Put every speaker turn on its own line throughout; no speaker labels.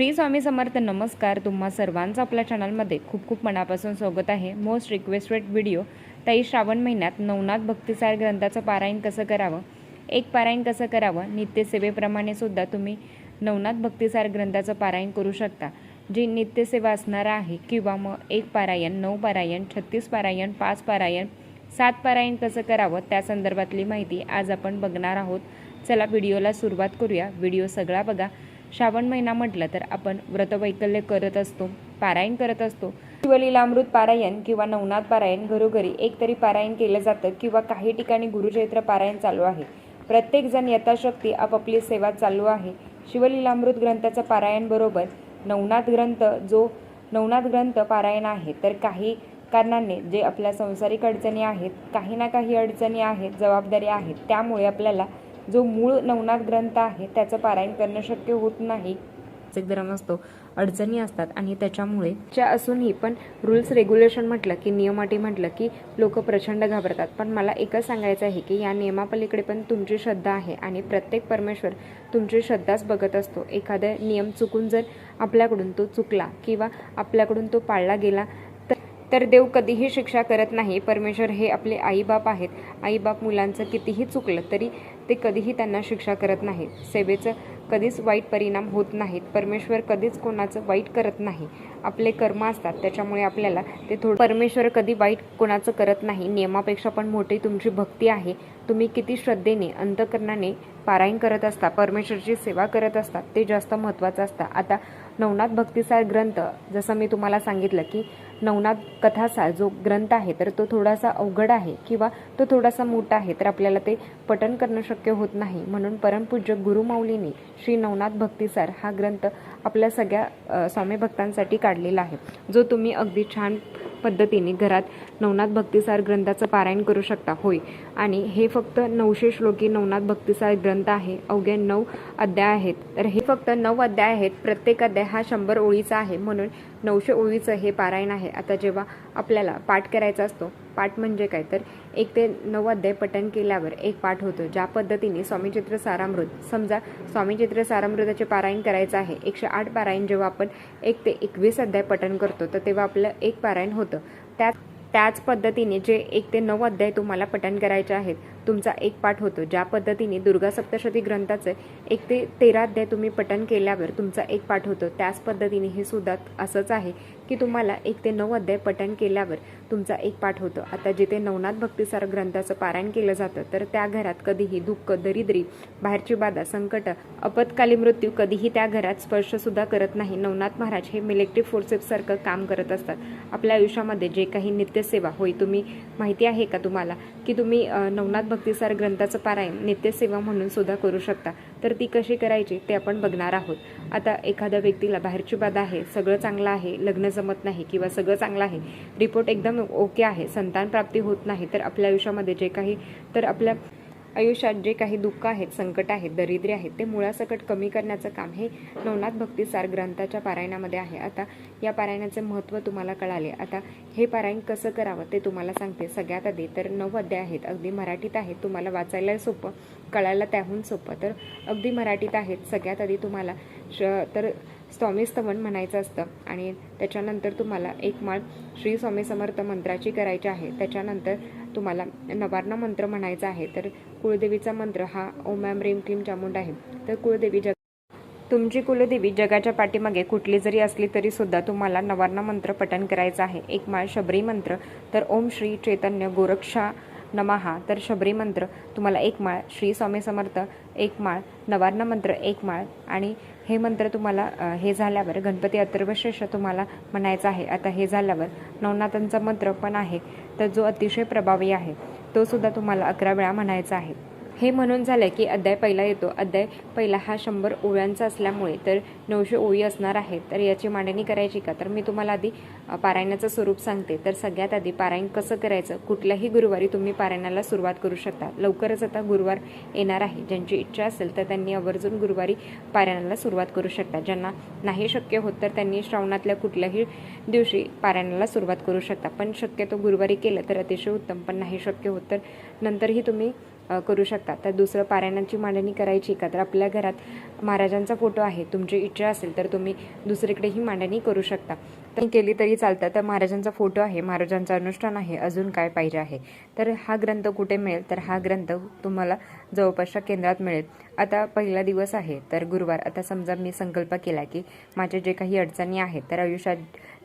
श्री स्वामी समर्थ. नमस्कार. तुम्हा सर्वांचं आपल्या चॅनलमध्ये खूप खूप मनापासून स्वागत आहे. Most requested video. ताई, श्रावण महिन्यात नवनाथ भक्तिसार ग्रंथाचं पारायण कसं करावं, एक पारायण कसं करावं, नित्यसेवेप्रमाणे सुद्धा तुम्ही नवनाथ भक्तिसार ग्रंथाचं पारायण करू शकता. जी नित्यसेवा असणार आहे किंवा मग एक पारायण, 9 पारायण, 36 पारायण, 5 पारायण, 7 पारायण कसं करावं त्या संदर्भातली माहिती आज आपण बघणार आहोत. चला व्हिडिओला सुरुवात करूया. व्हिडिओ सगळा बघा. श्रावण महिना म्हटलं तर आपण व्रतवैकल्य करत असतो, पारायण करत असतो. शिवलीलामृत पारायण किंवा नवनाथ पारायण घरोघरी एक तरी पारायण केलं जातं किंवा काही ठिकाणी गुरुचैत्र पारायण चालू आहे. प्रत्येकजण यथाशक्ती आपापली सेवा चालू आहे. शिवलीलामृत ग्रंथाचं पारायण बरोबर नवनाथ ग्रंथ पारायण आहे. तर काही कारणाने जे आपल्या सांसारिक अडचणी आहेत, काही ना काही अडचणी आहेत, जबाबदारी आहेत, त्यामुळे आपल्याला जो मूळ नवनाथ ग्रंथ आहे त्याचं पारायण करणं शक्य होत नाही. धर्म असतो, अडचणी असतात आणि त्याच्यामुळे असूनही पण रूल्स रेग्युलेशन म्हटलं की नियमाटी म्हटलं की लोक प्रचंड घाबरतात. पण मला एकच सांगायचं आहे की या नियमापलीकडे पण तुमची श्रद्धा आहे आणि प्रत्येक परमेश्वर तुमची श्रद्धाच बघत असतो. एखादा नियम चुकून जर आपल्याकडून तो चुकला किंवा आपल्याकडून तो पाळला गेला तर देव कधीही शिक्षा करत नाही. परमेश्वर हे आपले आईबाप आहेत. आईबाप मुलांचं कितीही चुकलं तरी ते कधीही त्यांना शिक्षा करत नाहीत. सेवेचं कधीच वाईट परिणाम होत नाहीत. परमेश्वर कधीच कोणाचं वाईट करत नाही. आपले कर्म असतात त्याच्यामुळे आपल्याला ते परमेश्वर कधी वाईट कोणाचं करत नाही. नियमापेक्षा पण मोठी तुमची भक्ती आहे. तुम्ही किती श्रद्धेने अंतःकरणाने पारायण करत असता, परमेश्वरची सेवा करत असतात, ते जास्त महत्त्वाचं असतं. आता नवनाथ भक्तिसार ग्रंथ, जसं मी तुम्हाला सांगितलं की नवनाथ कथासार जो ग्रंथ आहे तर तो थोडासा अवघड आहे किंवा तो थोडासा मोठा आहे, तर आपल्याला ते पठण करणं शक्य होत नाही. म्हणून परमपूज्य गुरुमाऊलींनी श्री नवनाथ भक्तिसार हा ग्रंथ आपल्या सगळ्या स्वामी भक्तांसाठी काढलेला आहे, जो तुम्ही अगदी छान पद्धतीने घरात नवनाथ भक्तिसार ग्रंथाचं पारायण करू शकता. होय, आणि हे फक्त 900 श्लोकी नवनाथ भक्तिसार ग्रंथ आहे. अवघे 9 अध्याय आहेत. तर हे फक्त 9 अध्याय आहेत. प्रत्येक अध्याय हा 100 ओळीचा आहे, म्हणून 900 ओळीचं हे पारायण आहे. आता जेव्हा आपल्याला पाठ करायचा असतो, पाठ म्हणजे काय तर 1 ते 9 अध्याय पठण केल्यावर एक पाठ होतो. ज्या पद्धतीने स्वामीचित्र सारामृत, समजा स्वामीचित्र सारामृताचे पारायण करायचं आहे, 108 पारायण जेव्हा आपण 1 ते 21 अध्याय पठण करतो तर तेव्हा आपलं एक पारायण होतं. त्याच पद्धतीने जे 1 ते 9 अध्याय तुम्हाला पठण करायचे आहेत, तुमचा एक पाठ होतो. ज्या पद्धतीने दुर्गा सप्तशती ग्रंथाचे 1 ते 13 अध्याय तुम्ही पठण केल्यावर तुमचा एक पाठ होतो, त्याच पद्धतीने हे सुद्धा असंच आहे की तुम्हाला 1 ते 9 अध्याय पठण केल्यावर तुमचा एक पाठ होतो. आता जिथे नवनाथ भक्तिसार ग्रंथाचं पारायण केलं जातं तर त्या घरात कधीही दुःख, दरिद्री, बाहेरची बाधा, संकट, आपत्काली मृत्यू कधीही त्या घरात स्पर्शसुद्धा करत नाही. नवनाथ महाराज हे मिलेक्टिव्ह फोर्सेससारखं काम करत असतात. आपल्या आयुष्यामध्ये जे काही नित्यसेवा होय, तुम्ही माहिती आहे का तुम्हाला की तुम्ही नवनाथ भक्तिसार ग्रंथाचं पारायण नित्यसेवा म्हणून सुद्धा करू शकता. तर ती कशी करायची ते आपण बघणार आहोत. आता एखाद्या व्यक्तीला बाहेरची बाधा आहे, सगळं चांगलं आहे, लग्न जमत नाही किंवा सगळं चांगलं आहे, रिपोर्ट एकदम ओके आहे, संतान प्राप्ती होत नाही, तर आपल्या आयुष्यामध्ये जे काही आपल्या आयुष्यात जे काही दुःख आहेत, संकट आहेत, दरिद्री आहेत, ते मुळासकट कमी करण्याचं काम हे नवनाथ भक्तिसार ग्रंथाच्या पारायणामध्ये आहे. आता या पारायणाचे महत्त्व तुम्हाला कळाले. आता हे पारायण कसं करावं ते तुम्हाला सांगते. सगळ्यात आधी तर 9 अध्याय आहेत, अगदी मराठीत आहेत, तुम्हाला वाचायला सोपं, कळायला त्याहून सोपं, तर अगदी मराठीत आहेत. सगळ्यात आधी तुम्हाला तर स्वामी स्तवन म्हणायचं असतं आणि त्याच्यानंतर तुम्हाला एक माळ श्री स्वामी समर्थ मंत्राची करायची आहे. त्याच्यानंतर तुम्हाला नवार्ण मंत्र म्हणायचा आहे. तर कुळदेवीचा मंत्र हा ओम ऐं ह्रीं क्लीं चामुंड आहे. तर तुमची कुलदेवी जगाच्या पाठीमागे कुठली जरी असली तरी सुद्धा तुम्हाला नवार्ण मंत्र पठण करायचं आहे. एक माळ शबरी मंत्र, तर ओम श्री चैतन्य गोरक्षा नमहा, तर शबरी मंत्र तुम्हाला एक माळ, श्री स्वामी समर्थ एक माळ, नवार्ण मंत्र एक माळ, आणि हे मंत्र तुम्हाला हे झाल्यावर गणपती अथर्वशीर्ष तुम्हाला म्हणायचं आहे. आता हे झाल्यावर नवनाथांचा मंत्र पण आहे, तर जो अतिशय प्रभावी आहे तो सुद्धा तुम्हाला 11 वेळा म्हणायचा आहे. हे म्हणून झालं की अध्याय पहिला येतो. अध्याय पहिला हा 100 ओळ्यांचा असल्यामुळे तर 900 ओळी असणार आहेत. तर याची मांडणी करायची का, तर मी तुम्हाला आधी पारायणाचं स्वरूप सांगते. तर सगळ्यात आधी पारायण कसं करायचं, कुठल्याही गुरुवारी तुम्ही पारायणाला सुरुवात करू शकता. लवकरच आता गुरुवार येणार आहे. ज्यांची इच्छा असेल तर त्यांनी आवर्जून गुरुवारी पारायणाला सुरुवात करू शकता. ज्यांना नाही शक्य होत तर त्यांनी श्रावणातल्या कुठल्याही दिवशी पारायणाला सुरुवात करू शकता. पण शक्यतो गुरुवारी केलं तर अतिशय उत्तम, पण नाही शक्य होत तर नंतरही तुम्ही करू शकता. तर दुसरं पारायणाची मांडणी करायची का, तर आपल्या घरात महाराजांचा फोटो आहे, तुमची इच्छा असेल तर तुम्ही दुसरीकडेही मांडणी करू शकता. तर केली तरी चालतं. तर महाराजांचा फोटो आहे, महाराजांचं अनुष्ठान आहे, अजून काय पाहिजे आहे. तर हा ग्रंथ कुठे मिळेल, तर हा ग्रंथ तुम्हाला जवळपासच्या केंद्रात मिळेल. आता पहिला दिवस आहे तर गुरुवार. आता समजा मी संकल्प केला की माझे जे काही अडचणी आहेत, तर आयुष्यात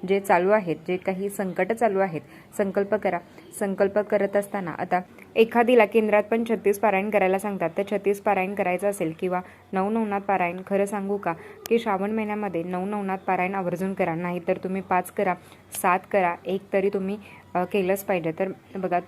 जे चालू आहेत, जे काही संकट चालू आहेत, संकल्प करा. संकल्प करत असताना आता एखादीला केंद्रात पण 36 पारायण करायला सांगतात. तर 36 पारायण करायचं असेल किंवा 9 नवनाथ पारायण, खरं सांगू का की श्रावण महिन्यामध्ये 9 नवनाथ पारायण आवर्जून करा. नाही तर तुम्ही 5 करा, 7 करा, एक तरी तुम्ही केलंच पाहिजे. तर बघा,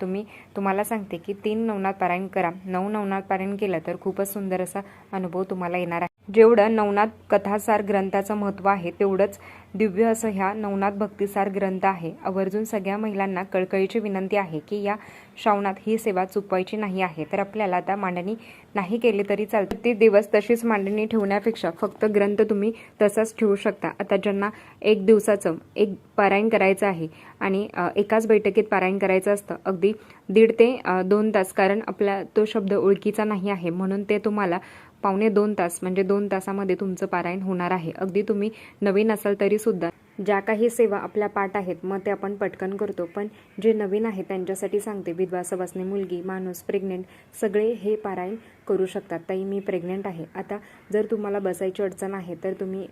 तुम्हाला सांगते की 3 नवनाथ पारायण करा. 9 नवनाथ पारायण केलं तर खूपच सुंदर असा अनुभव तुम्हाला येणार आहे. जेवढं नवनाथ कथासार ग्रंथाचं महत्त्व आहे, तेवढंच दिव्य असं ह्या नवनाथ भक्तिसार ग्रंथ आहे. आवर्जून सगळ्या महिलांना कळकळीची विनंती आहे की या श्रावणात ही सेवा चुकवायची नाही आहे. तर आपल्याला आता मांडणी नाही केली तरी चालते. ते दिवस तशीच मांडणी ठेवण्यापेक्षा फक्त ग्रंथ तुम्ही तसाच ठेवू शकता. आता ज्यांना एक दिवसाचं एक पारायण करायचं आहे आणि एकाच बैठकीत पारायण करायचं असतं, अगदी 1.5 ते 2 तास, कारण आपला तो शब्द ओळखीचा नाही आहे, म्हणून ते तुम्हाला 1.25 तास म्हणजे 2 तासामध्ये तुमचं पारायण होणार आहे. अगदी तुम्ही नवीन असाल तरी सुद्धा ज्या काही सेवा आपल्या पाठ आहेत मग ते आपण पटकन करतो, पण जे नवीन आहे त्यांच्यासाठी सांगते, विधवा, सवासनी, मुलगी, माणूस, प्रेग्नेंट, सगळे हे पारायण करू शकतात. ताई मी प्रेग्नेंट आहे. आता जर तुम्हाला बसायची अडचण आहे तर तुम्ही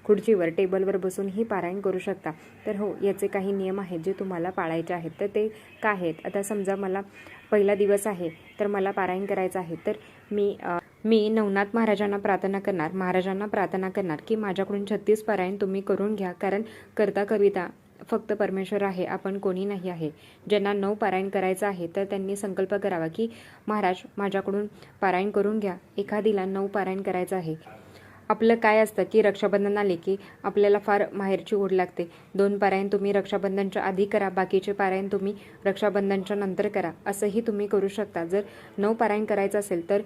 खुर्चीवर, टेबलवर बसूनही पारायण करू शकता. तर हो, याचे काही नियम आहेत जे तुम्हाला पाळायचे आहेत. तर ते काय आहेत, आता समजा मला पहिला दिवस आहे तर मला पारायण करायचं आहे, तर मी नवनाथ महाराजांना प्रार्थना करणार की माझ्याकडून 36 पारायण तुम्ही करून घ्या, कारण करता कविता फक्त परमेश्वर आहे, आपण कोणी नाही आहे. ज्यांना 9 पारायण करायचं आहे तर त्यांनी संकल्प करावा की महाराज माझ्याकडून पारायण करून घ्या. एखादीला 9 पारायण करायचं आहे. आपलं काय असतं की रक्षाबंधन आले की आपल्याला फार माहेरची ओढ लागते. 2 पारायण तुम्ही रक्षाबंधनच्या आधी करा, बाकीचे पारायण तुम्ही रक्षाबंधनच्या नंतर करा, असंही तुम्ही करू शकता. जर 9 पारायण करायचं असेल तर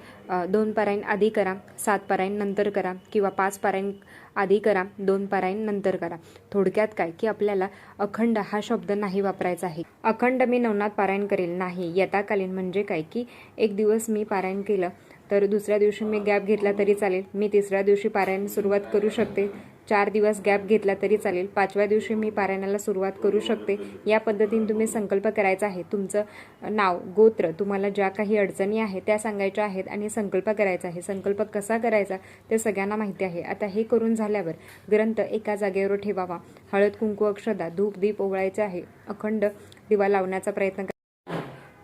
2 पारायण आधी करा, 7 पारायण नंतर करा, किंवा 5 पारायण आधी करा, 2 पारायण नंतर करा. थोडक्यात काय की आपल्याला अखंड हा शब्द नाही वापरायचा आहे. अखंड मी नवनाथ पारायण करेल नाही. यथाकालीन म्हणजे काय की एक दिवस मी पारायण केलं तर दुसऱ्या दिवशी मी गॅप घेतला तरी चालेल, मी तिसऱ्या दिवशी पारायण सुरुवात करू शकते, 4 दिवस गॅप घेतला तरी चालेल, 5व्या दिवशी मी पारायणाला सुरुवात करू शकते. या पद्धतीने तुम्ही संकल्प करायचा आहे. तुमचं नाव, गोत्र, तुम्हाला ज्या काही अडचणी आहेत त्या सांगायच्या आहेत आणि संकल्प करायचा आहे. संकल्प कसा करायचा ते सगळ्यांना माहिती आहे. आता हे करून झाल्यावर ग्रंथ एका जागेवर ठेवावा, हळद, कुंकू, अक्षता, धूप, दीप ओवाळायचे आहे, अखंड दिवा लावण्याचा प्रयत्न.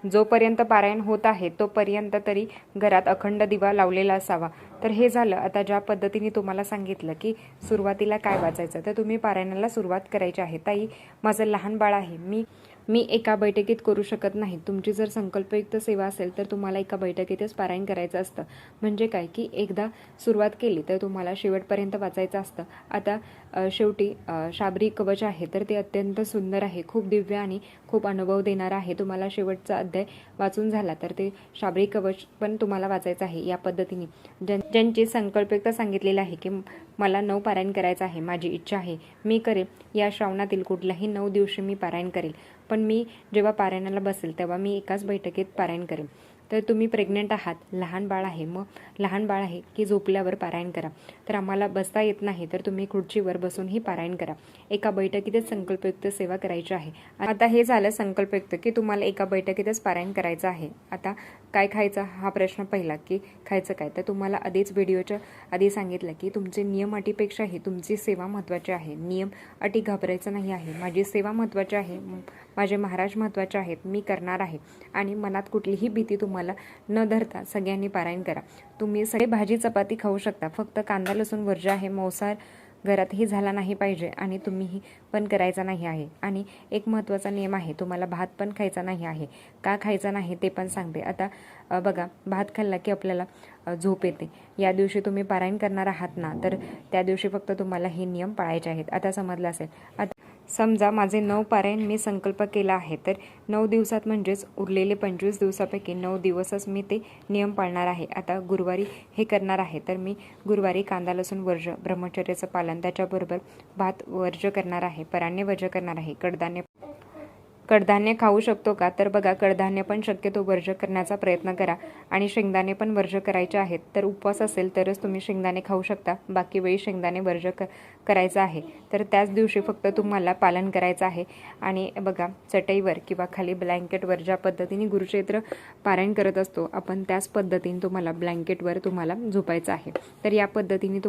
जोपर्यंत पारायण होत आहे तोपर्यंत तरी घरात अखंड दिवा लावलेला असावा. तर हे झालं. आता ज्या पद्धतीने तुम्हाला सांगितलं की सुरुवातीला काय वाचायचं, तर तुम्ही पारायणाला सुरुवात करायची आहे. ताई माझं लहान बाळ आहे, मी एका बैठकीत करू शकत नाही. तुमची जर संकल्पयुक्त सेवा असेल तर तुम्हाला एका बैठकीतच पारायण करायचं असतं. म्हणजे काय की एकदा सुरुवात केली तर तुम्हाला शेवटपर्यंत वाचायचं असतं. आता शेवटी शाबरी कवच आहे तर ते अत्यंत सुंदर आहे, खूप दिव्य आणि खूप अनुभव देणारा आहे. तुम्हाला शेवटचा अध्याय वाचून झाला तर ते शाबरी कवच पण तुम्हाला वाचायचं आहे. या पद्धतीने ज्यांची संकल्पयुक्त सांगितलेलं आहे की मला 9 पारायण करायचं आहे, माझी इच्छा आहे, मी करेल, या श्रावणातील कुठल्याही 9 दिवशी मी पारायण करेल, पण मी जेव्हा पारायणाला बसेल तेव्हा मी एकाच बैठकीत पारायण करेन. तर तुम्ही प्रेग्नेंट आहात, लहान बाळ आहे, मग लहान बाळ आहे की झोपल्यावर पारायण करा. तर आम्हाला बसता येत नाही तर तुम्ही खुर्चीवर बसूनही पारायण करा. एका बैठकीतच संकल्पयुक्त सेवा करायची आहे. आता हे झालं संकल्पयुक्त की तुम्हाला एका बैठकीतच पारायण करायचं आहे. आता काय खायचं हा प्रश्न पहिला की खायचं काय, तर तुम्हाला आधीच व्हिडिओच्या आधी सांगितलं की तुमचे नियम अटीपेक्षाही तुमची सेवा महत्त्वाची आहे. नियम अटी घाबरायचं नाही आहे. माझी सेवा महत्त्वाची आहे, माझे महाराज महत्त्वाचे आहेत, मी करणार आहे आणि मनात कुठलीही भीती तुम्हाला न धरता सगळ्यांनी पारायण करा. तुम्ही सगळे भाजी चपाती खाऊ शकता, फक्त कांदा लसूण वर्ज्य आहे. मांसाहार घरातही झाला नाही पाहिजे आणि तुम्हीही पण करायचा नाही आहे. आणि एक महत्त्वाचा नियम आहे, तुम्हाला भात पण खायचा नाही आहे. का खायचा नाही ते पण सांगते. आता बघा, भात खाल्ला की आपल्याला झोप येते. या दिवशी तुम्ही पारायण करणार आहात ना, तर त्या दिवशी फक्त तुम्हाला हे नियम पाळायचे आहेत. आता समजलं असेल. आता समजा माझे 9 पारायण मी संकल्प केला आहे, तर 9 दिवसात म्हणजेच उरलेले 25 दिवसापैकी 9 दिवसच मी ते नियम पाळणार आहे. आता गुरुवारी हे करणार आहे तर मी गुरुवारी कांदा लसूण वर्ज्य, ब्रह्मचर्याचं पालन, त्याच्याबरोबर भात वर्ज्य करणार आहे, पराण्य वर्ज्य करणार आहे, कडधान्य खाऊ शकतो का? तर बघा, कडधान्य पण शक्यतो वर्ज करण्याचा प्रयत्न करा आणि शेंगदाणे पण वर्ज करायचे आहेत. तर उपवास असेल तरच तुम्ही शेंगदाणे खाऊ शकता, बाकी वेळी शेंगदाणे वर्ज करायचं आहे. तर त्याच दिवशी फक्त तुम्हाला पालन करायचं आहे. आणि बघा, चटईवर किंवा खाली ब्लँकेटवर ज्या पद्धतीने गुरुचरित्र पारायण करत असतो आपण, त्याच पद्धतीने तुम्हाला ब्लँकेटवर तुम्हाला झोपायचं आहे. तर या पद्धतीने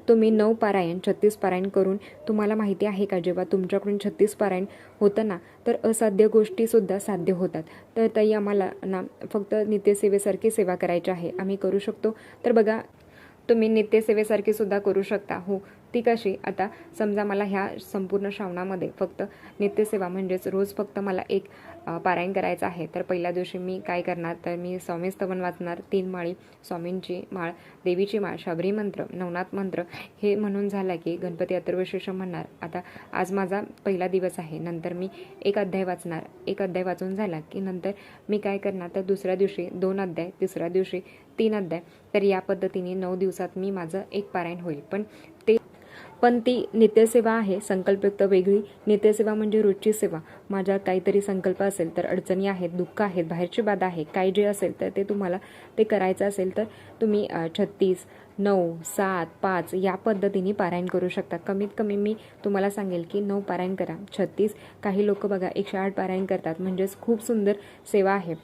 तुम्ही 9 पारायण 36 पारायण करून, तुम्हाला माहिती आहे का, जेव्हा तुमच्याकडून 36 पारायण होतं ना, तर असाध्य गोष्टीसुद्धा साध्य होतात. तर ताई, आम्हाला ना फक्त नित्यसेवेसारखी सेवा करायची आहे, आम्ही करू शकतो. तर बघा, तुम्ही नित्यसेवेसारखी सुद्धा करू शकता. हो, ती कशी? आता समजा मला ह्या संपूर्ण श्रावणामध्ये फक्त नित्यसेवा म्हणजेच रोज फक्त मला एक पारायण करायचं आहे. तर पहिल्या दिवशी मी काय करणार, तर मी स्वामी स्तवन वाचणार, 3 माळी स्वामींची माळ, देवीची माळ, शबरी मंत्र, नवनाथ मंत्र हे म्हणून झाला की गणपती अथर्वशीर्ष म्हणणार. आता आज माझा पहिला दिवस आहे, नंतर मी एक अध्याय वाचणार. एक अध्याय वाचून झाला की नंतर मी काय करणार, तर दुसऱ्या दिवशी 2 अध्याय, तिसऱ्या दिवशी 3 अध्याय. तर या पद्धतीने 9 दिवसात मी माझं एक पारायण होईल. पण ती नित्यसेवा आहे, संकल्पयुक्त वेगळी. नित्यसेवा म्हणजे रोजची सेवा. माझ्या काहीतरी संकल्प असेल, तर अडचणी आहेत, दुःख आहेत, बाहेरची बाधा आहे, काय जे असेल तर ते तुम्हाला ते करायचं असेल तर तुम्ही 36, 9, 7, 5 या पद्धतीने पारायण करू शकता. कमीत कमी मी तुम्हाला सांगेल की 9 पारायण करा. 36, काही लोक बघा 108 पारायण करतात, म्हणजेच खूप सुंदर सेवा आहे.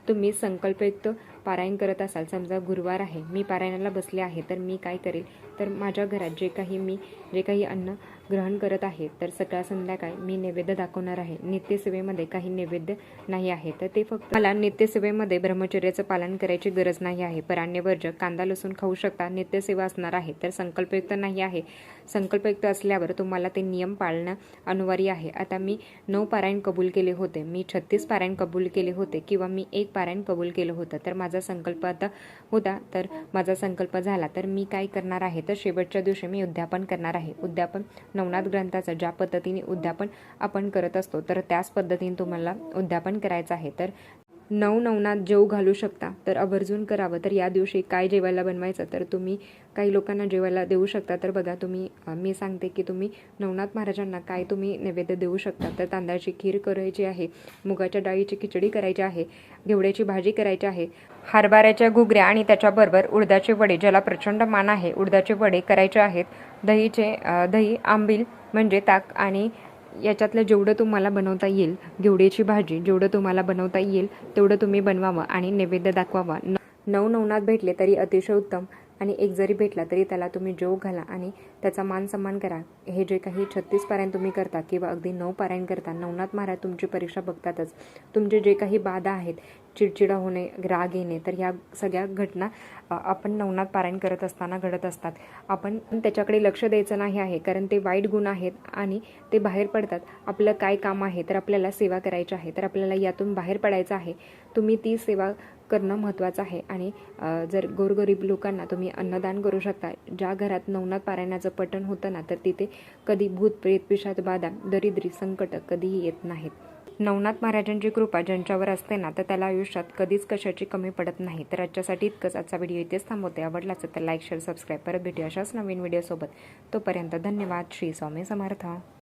तुम्ही संकल्पयुक्त पारायण करत असाल, समजा गुरुवार आहे, मी पारायणाला बसले आहे, तर मी काय करेल, तर माझ्या घरात जे काही अन्न ग्रहण करत आहे, तर सकाळ संध्याकाळ मी नैवेद्य दाखवणार आहे. नित्यसेवेमध्ये काही नैवेद्य नाही आहे, तर ते फक्त मला नित्यसेवेमध्ये ब्रह्मचर्याचं पालन करायची गरज नाही आहे. पराण्य वर्ज, कांदा लसूण खाऊ शकता, नित्यसेवा असणार आहे. तर संकल्पयुक्त नाही आहे. संकल्पयुक्त असल्यावर तुम्हाला ते नियम पाळणं अनिवार्य आहे. आता मी 9 पारायण कबूल केले होते, मी 36 पारायण कबूल केले होते, किंवा मी 1 पारायण कबूल केलं होतं. तर माझा संकल्प आता होता, तर माझा संकल्प झाला, तर मी काय करणार आहे, तर शेवटच्या दिवशी मी उद्यापन करणार आहे. उद्यापन नवनाथ ग्रंथाचं ज्या पद्धतीने उद्यापन आपण करत असतो, तर त्याच पद्धतीने तुम्हाला उद्यापन करायचं आहे. तर 9 नवनाथ जेव घालू शकता, तर आवर्जून करावं. तर या दिवशी काय जेवायला बनवायचं, तर तुम्ही काही लोकांना जेवायला देऊ शकता. तर बघा, मी सांगते की तुम्ही नवनाथ महाराजांना काय तुम्ही नैवेद्य देऊ शकता. तर तांदळाची खीर करायची आहे, मुगाच्या डाळीची खिचडी करायची आहे, घेवड्याची भाजी करायची आहे, हरभऱ्याच्या घुगऱ्या आणि त्याच्याबरोबर उडदाचे वडे, ज्याला प्रचंड मान आहे, उडदाचे वडे करायचे आहेत. दही आंबील म्हणजे ताक, आणि याच्यातलं जेवढं तुम्हाला बनवता येईल, घेवड्याची भाजी जेवढं तुम्हाला बनवता येईल तेवढं तुम्ही बनवावं आणि नैवेद्य दाखवावा. 9 नवनाथ भेटले तरी अतिशय उत्तम, आणि एक जरी भेटला तरी त्याला तुम्ही जेव घाला आणि त्याचा मान सन्मान करा. हे जे काही 36 पारायण तुम्ही करता किंवा अगदी 9 पारायण करता, नवनाथ महाराज तुमची परीक्षा बघतातच. तुमचे जे काही बाधा आहेत, चिडचिडा होणे, राग येणे, तर ह्या सगळ्या घटना आपण नवनाथ पारायण करत असताना घडत असतात. आपण त्याच्याकडे लक्ष द्यायचं नाही आहे, कारण ते वाईट गुण आहेत आणि ते बाहेर पडतात. आपलं काय काम आहे, तर आपल्याला सेवा करायची आहे, तर आपल्याला यातून बाहेर पडायचं आहे. तुम्ही ती सेवा करणं महत्त्वाचं आहे. आणि जर गोरगरीब लोकांना तुम्ही अन्नदान करू शकता. ज्या घरात नवनाथ पारायणाचं पठण होतं ना, तर तिथे कधी भूत प्रेत पिशाच बाधा दरिद्री संकट कधीही येत नाहीत. नवनाथ महाराजांची कृपा ज्यांच्यावर असते ना, तर त्याला आयुष्यात कधीच कशाची कमी पडत नाही. तर आजच्यासाठी इतकंच. आजचा व्हिडिओ इथेच थांबवते. आवडलाच तर लाईक, शेअर, सबस्क्राईब. परत भेटूया अशाच नवीन व्हिडिओसोबत. तोपर्यंत धन्यवाद. श्री स्वामी समर्थ.